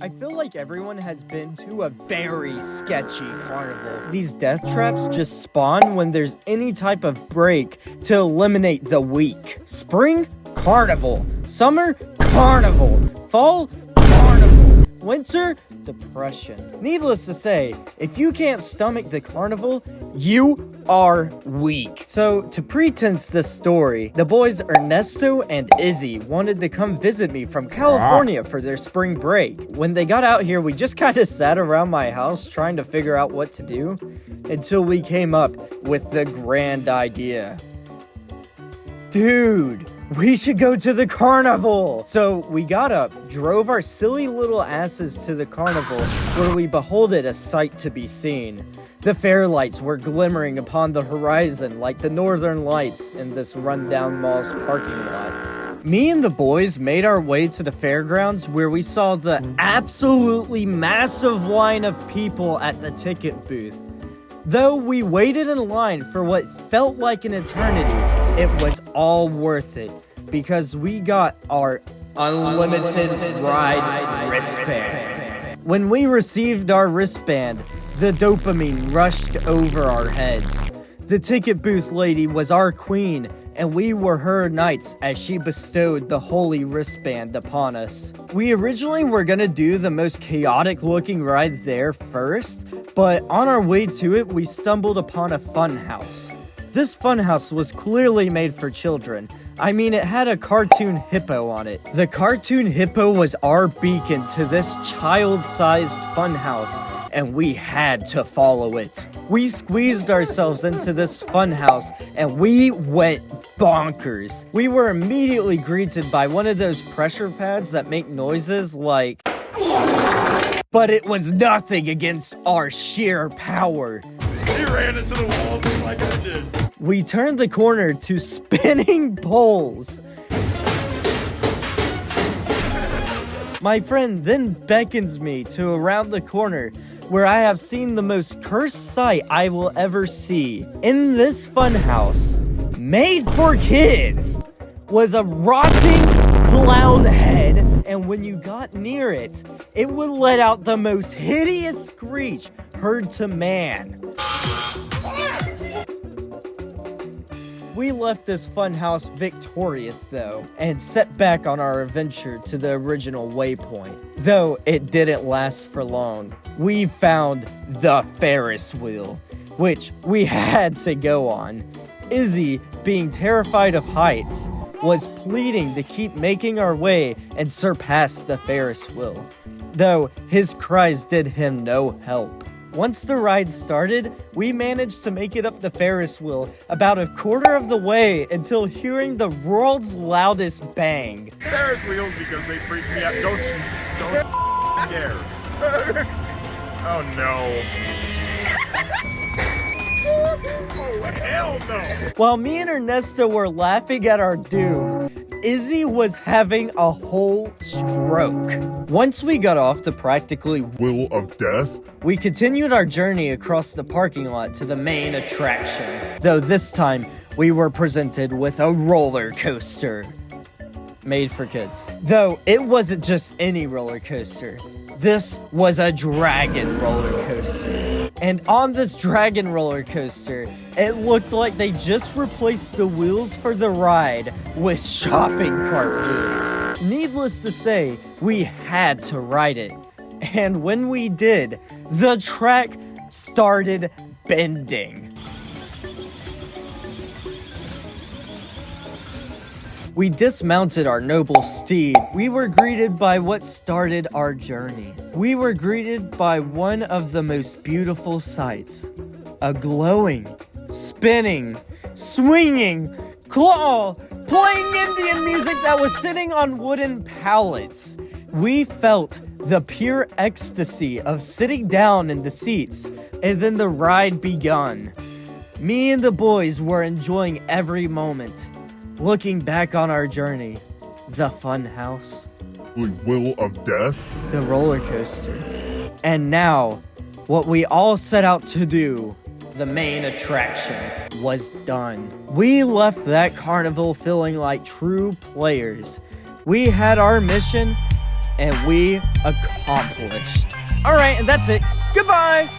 I feel like everyone has been to a very sketchy carnival. These death traps just spawn when there's any type of break to eliminate the weak. Spring? Carnival. Summer? Carnival. Fall? Carnival. Winter? Depression. Needless to say, if you can't stomach the carnival, you are weak. So, to pretense this story, the boys Ernesto and Izzy wanted to come visit me from California for their spring break. When they got out here, we just kind of sat around my house trying to figure out what to do until we came up with the grand idea. Dude, we should go to the carnival! So we got up, drove our silly little asses to the carnival, where we beholded a sight to be seen. The fair lights were glimmering upon the horizon like the northern lights in this rundown mall's parking lot. Me and the boys made our way to the fairgrounds where we saw the absolutely massive line of people at the ticket booth. Though we waited in line for what felt like an eternity, it was all worth it because we got our unlimited ride wristband. When we received our wristband, the dopamine rushed over our heads. The ticket booth lady was our queen, and we were her knights as she bestowed the holy wristband upon us. We originally were gonna do the most chaotic looking ride there first, but on our way to it, we stumbled upon a funhouse. This funhouse was clearly made for children. I mean, it had a cartoon hippo on it. The cartoon hippo was our beacon to this child-sized funhouse, and we had to follow it. We squeezed ourselves into this funhouse, and we went bonkers. We were immediately greeted by one of those pressure pads that make noises like... But it was nothing against our sheer power. He ran into the wall just like I did. We turned the corner to spinning poles. My friend then beckons me to around the corner where I have seen the most cursed sight I will ever see. In this funhouse, made for kids, was a rotting clown head, and when you got near it, it would let out the most hideous screech heard to man. We left this funhouse victorious, though, and set back on our adventure to the original waypoint. Though it didn't last for long. We found the Ferris wheel, which we had to go on. Izzy, being terrified of heights, was pleading to keep making our way and surpass the Ferris wheel, though his cries did him no help. Once the ride started, we managed to make it up the Ferris wheel about a quarter of the way until hearing the world's loudest bang. Ferris wheels because they freak me out. Don't dare. Oh no. Oh hell no. While me and Ernesto were laughing at our doom, Izzy was having a whole stroke. Once we got off the practically Wheel of death? we continued our journey across the parking lot to the main attraction. Though this time, we were presented with a roller coaster. Made for kids. Though it wasn't just any roller coaster. This was a dragon roller coaster. And on this dragon roller coaster, it looked like they just replaced the wheels for the ride with shopping cart wheels. Needless to say, we had to ride it. And when we did, the track started bending. We dismounted our noble steed. We were greeted by what started our journey. We were greeted by one of the most beautiful sights. A glowing, spinning, swinging, claw, playing Indian music that was sitting on wooden pallets. We felt the pure ecstasy of sitting down in the seats, and then the ride begun. Me and the boys were enjoying every moment. Looking back on our journey, the fun house, The wheel of death? the roller coaster, and now, what we all set out to do, the main attraction, was done. We left that carnival feeling like true players. We had our mission, and we accomplished. All right, and that's it. Goodbye.